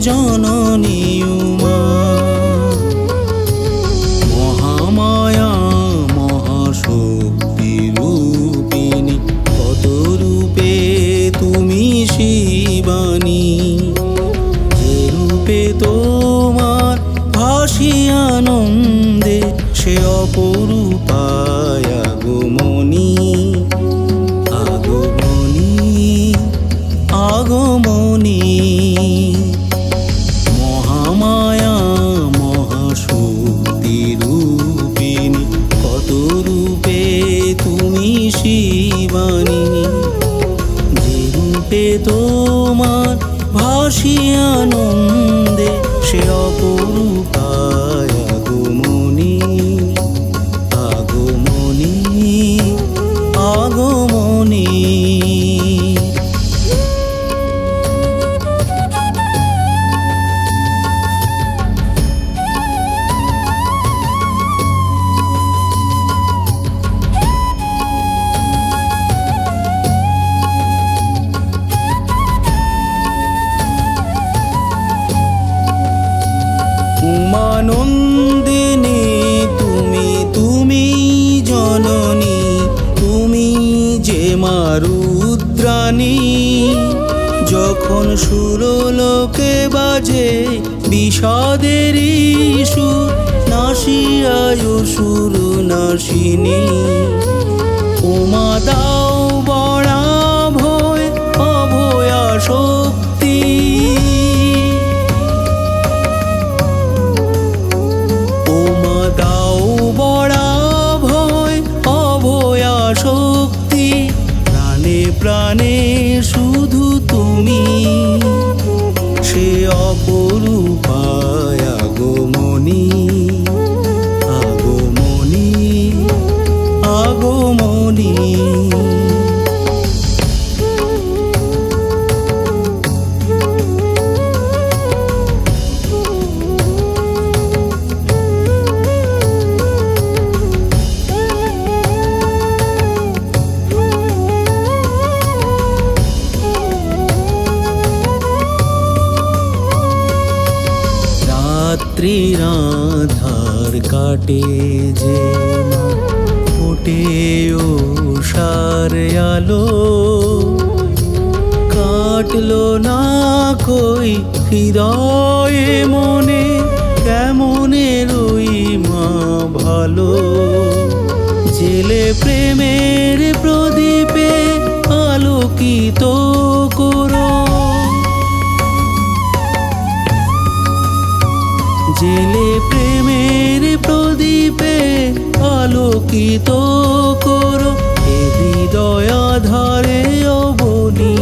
জননী উমা। মহামায়া মহাশক্তি রূপিণী, কত রূপে তুমি শিবানী। যে রূপে তোমার ভাসি আনন্দে, সে অপরূপায় আগমনী। আগমনী মহামায়া মহাশক্তি রূপিণী, কত রূপে তুমি শিবানী। যে রূপে তোমার ভাসি আনন্দে, সে অপরূপায় আগমনী। আগমনী আগমনী উমানন্দিনী তুমি, তুমি জননী, তুমি যে মা রুদ্রাণী। যখন সুরলোকে বাজে বিষাদেরই সুর, নাসিয়ায় সুর নাশিনী। উমা দাও বড়া ভয় অভয়া শক্তি। উমা দাও বড়া ভয় অভয়া শক্তি, প্রাণে প্রাণে শুধু তুমি। সে অপরূপায় আগমনী। আগমনী আগমনী রাত্রির আঁধার কাটে যে মা, ফোটে উষার আলো। কাটলো না কই হৃদয়ে মনে, কেমনে রই মা ভালো। জেলে প্রেমের প্রদীপে আলোকিত করো। জেলে প্রেমের প্রদীপে আলোকিত করো, এ হৃদয় আধারে অবনী।